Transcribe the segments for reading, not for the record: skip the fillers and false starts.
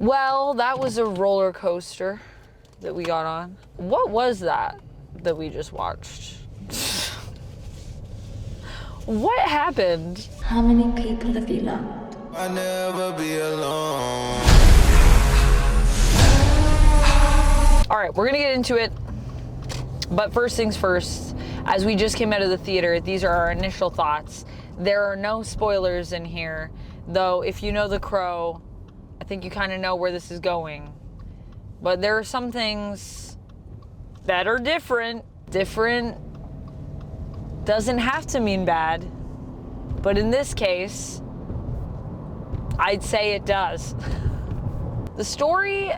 Well, that was a roller coaster that we got on. What was that we just watched? What happened? How many people have you loved? I'll never be alone. All right, we're gonna get into it. But first things first, as we just came out of the theater, these are our initial thoughts. There are no spoilers in here, though if you know The Crow, I think you kind of know where this is going. But there are some things that are different. Different doesn't have to mean bad, but in this case, I'd say it does. The story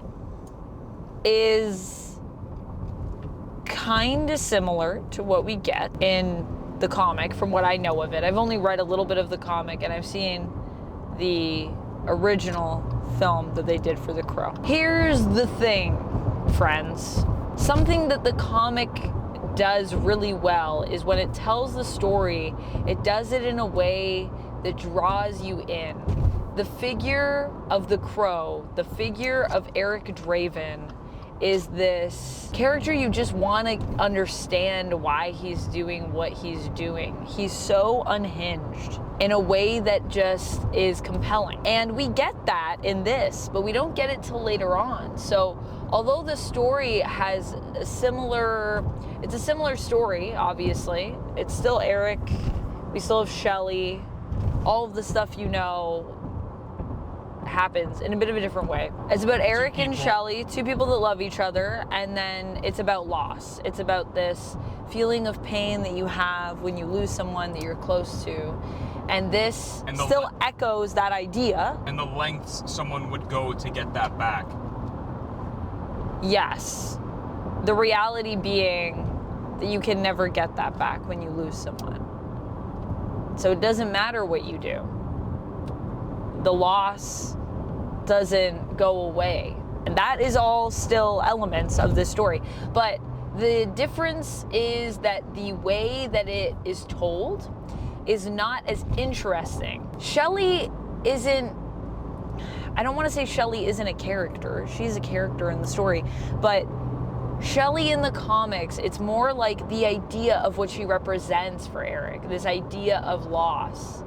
is kind of similar to what we get in the comic from what I know of it. I've only read a little bit of the comic and I've seen the original film that they did for The Crow. Here's the thing, friends. Something that the comic does really well is when it tells the story, it does it in a way that draws you in. The figure of the Crow, the figure of Eric Draven, is this character you just want to understand why he's doing what he's doing. He's so unhinged in a way that just is compelling. And we get that in this, but we don't get it till later on. So although the story has a similar, it's a similar story, obviously. It's still Eric, we still have Shelley, all of the stuff you know happens in a bit of a different way. It's about Eric and Shelley, two people that love each other, and then it's about loss. It's about this feeling of pain that you have when you lose someone that you're close to. And this still echoes that idea. And the lengths someone would go to get that back. Yes. The reality being that you can never get that back when you lose someone. So it doesn't matter what you do. The loss doesn't go away. And that is all still elements of this story. But the difference is that the way that it is told is not as interesting. Shelley isn't, I don't want to say Shelley isn't a character. She's a character in the story. But Shelley in the comics, it's more like the idea of what she represents for Eric. This idea of loss.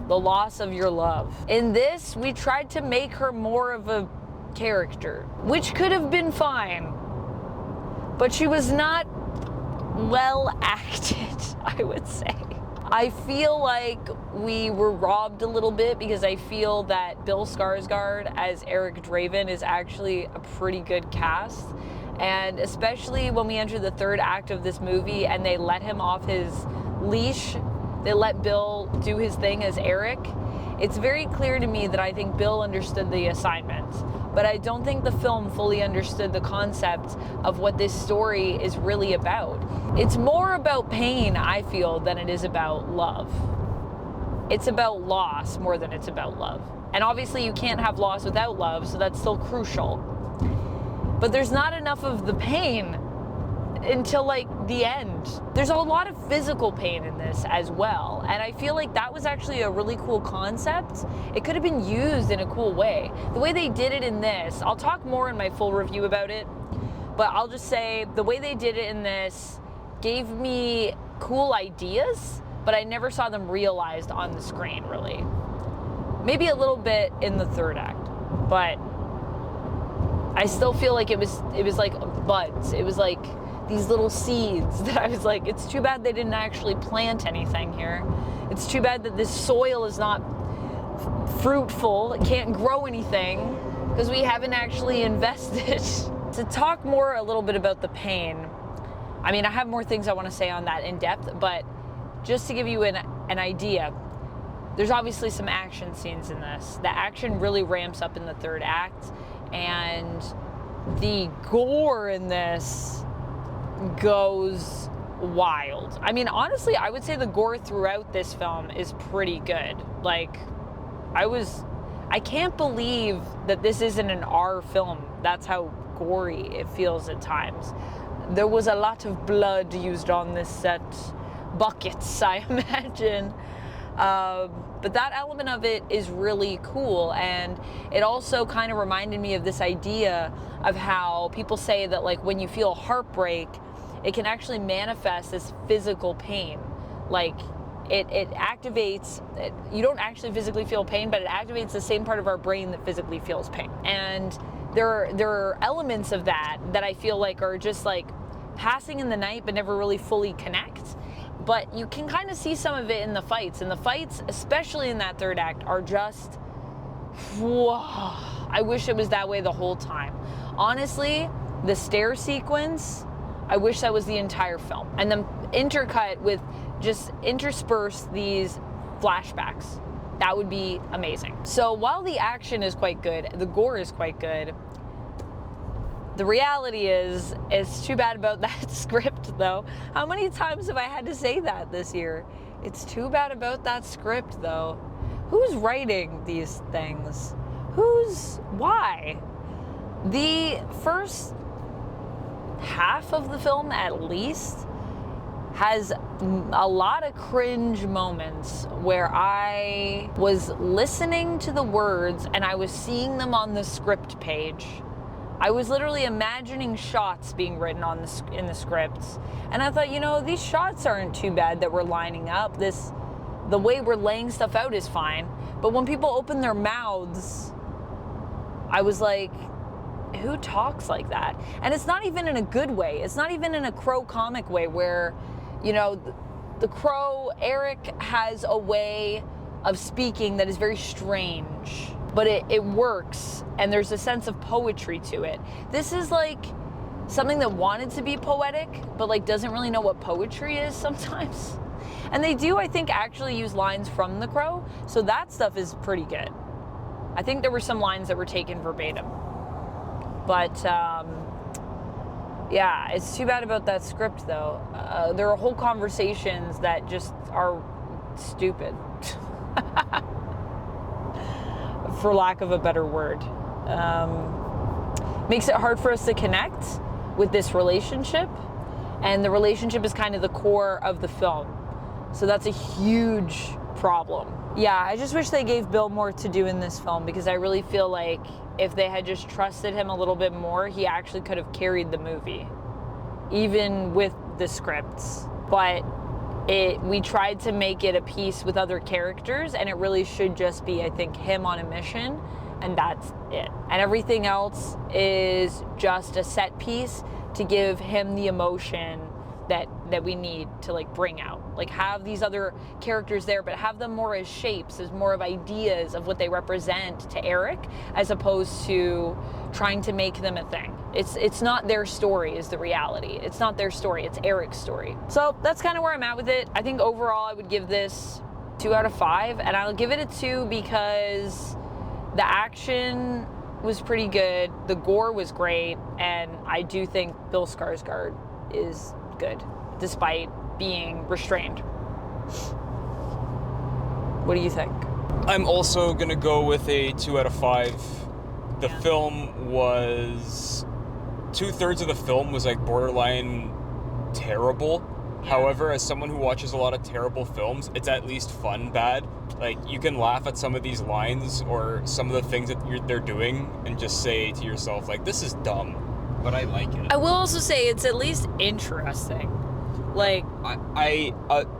The loss of your love. In this, we tried to make her more of a character, which could have been fine, but she was not well acted, I would say. I feel like we were robbed a little bit because I feel that Bill Skarsgård as Eric Draven is actually a pretty good cast. And especially when we enter the third act of this movie and they let him off his leash, they let Bill do his thing as Eric. It's very clear to me that I think Bill understood the assignment, but I don't think the film fully understood the concept of what this story is really about. It's more about pain, I feel, than it is about love. It's about loss more than it's about love. And obviously you can't have loss without love, so that's still crucial. But there's not enough of the pain until like the end. There's a lot of physical pain in this as well, and I feel like that was actually a really cool concept. It could have been used in a cool way. The way they did it in this, I'll talk more in my full review about it, but I'll just say the way they did it in this gave me cool ideas, but I never saw them realized on the screen really. Maybe a little bit in the third act, but I still feel like it was like buds. It was like these little seeds that I was like, it's too bad they didn't actually plant anything here. It's too bad that this soil is not fruitful. It can't grow anything because we haven't actually invested. To talk more a little bit about the pain, I mean, I have more things I want to say on that in depth, but just to give you an idea, there's obviously some action scenes in this. The action really ramps up in the third act, and the gore in this goes wild. I mean, honestly, I would say the gore throughout this film is pretty good. Like, I can't believe that this isn't an R film. That's how gory it feels at times. There was a lot of blood used on this set. Buckets, I imagine. But that element of it is really cool, and it also kind of reminded me of this idea of how people say that like when you feel heartbreak, it can actually manifest as physical pain. Like it activates, you don't actually physically feel pain, but it activates the same part of our brain that physically feels pain. And there are elements of that I feel like are just like passing in the night but never really fully connect. But you can kind of see some of it in the fights. And the fights, especially in that third act, are just, whoa. I wish it was that way the whole time. Honestly, the stair sequence, I wish that was the entire film. And then intercut with just intersperse these flashbacks. That would be amazing. So while the action is quite good, the gore is quite good, the reality is, it's too bad about that script though. How many times have I had to say that this year? It's too bad about that script though. Who's writing these things? Why? The first half of the film, at least, has a lot of cringe moments where I was listening to the words and I was seeing them on the script page. I was literally imagining shots being written in the scripts, and I thought, you know, these shots aren't too bad that we're lining up. The way we're laying stuff out is fine. But when people open their mouths, I was like, who talks like that? And it's not even in a good way. It's not even in a Crow comic way where, you know, the Crow, Eric has a way of speaking that is very strange, but it works, and there's a sense of poetry to it. This is like something that wanted to be poetic, but like doesn't really know what poetry is sometimes. And they do, I think, actually use lines from The Crow, so that stuff is pretty good. I think there were some lines that were taken verbatim. But yeah, it's too bad about that script though. There are whole conversations that just are stupid. For lack of a better word. Makes it hard for us to connect with this relationship, and the relationship is kind of the core of the film. So that's a huge problem. Yeah, I just wish they gave Bill more to do in this film, because I really feel like if they had just trusted him a little bit more, he actually could have carried the movie, even with the scripts. But we tried to make it a piece with other characters, and it really should just be, I think, him on a mission, and that's it. And everything else is just a set piece to give him the emotion that we need to like bring out. Like have these other characters there, but have them more as shapes, as more of ideas of what they represent to Eric, as opposed to trying to make them a thing. It's not their story is the reality. It's not their story, it's Eric's story. So that's kind of where I'm at with it. I think overall I would give this 2 out of 5, and I'll give it a 2 because the action was pretty good, the gore was great, and I do think Bill Skarsgård is good, despite being restrained. What do you think? I'm also gonna go with a 2 out of 5. The Yeah. film was 2/3 of the film was like borderline terrible. Yeah. However, as someone who watches a lot of terrible films, it's at least fun bad. Like you can laugh at some of these lines or some of the things that they're doing and just say to yourself like, this is dumb, but I like it. I will also say it's at least interesting. Like, A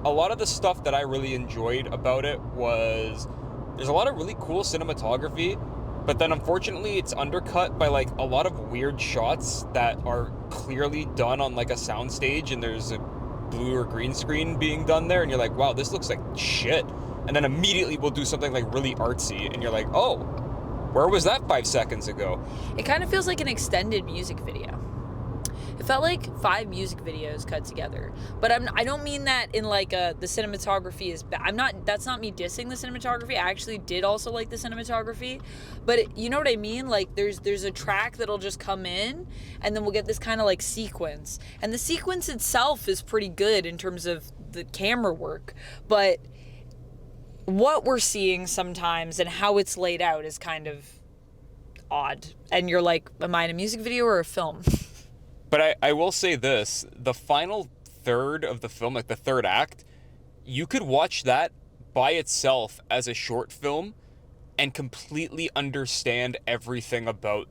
lot of the stuff that I really enjoyed about it was there's a lot of really cool cinematography, but then unfortunately it's undercut by like a lot of weird shots that are clearly done on like a soundstage, and there's a blue or green screen being done there, and you're like, wow, this looks like shit. And then immediately we'll do something like really artsy, and you're like, oh, where was that 5 seconds ago? it kind of feels like an extended music video. It felt like 5 music videos cut together. But I don't mean that in like the cinematography is bad. That's not me dissing the cinematography. I actually did also like the cinematography. But you know what I mean? Like there's a track that'll just come in, and then we'll get this kind of like sequence. And the sequence itself is pretty good in terms of the camera work. But what we're seeing sometimes and how it's laid out is kind of odd. And you're like, am I in a music video or a film? But I will say this, the final third of the film, like the third act, you could watch that by itself as a short film and completely understand everything about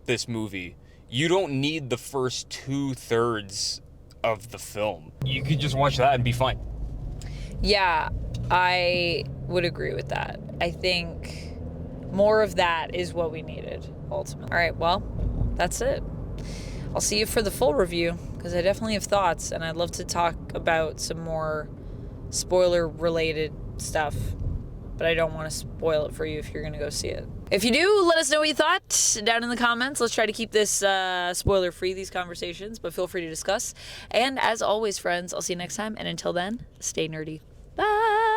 this movie. You don't need the first 2/3 of the film. You could just watch that and be fine. Yeah, I would agree with that. I think more of that is what we needed, ultimately. All right, well, that's it. I'll see you for the full review, because I definitely have thoughts, and I'd love to talk about some more spoiler-related stuff, but I don't want to spoil it for you if you're going to go see it. If you do, let us know what you thought down in the comments. Let's try to keep this spoiler-free, these conversations, but feel free to discuss. And as always, friends, I'll see you next time, and until then, stay nerdy. Bye!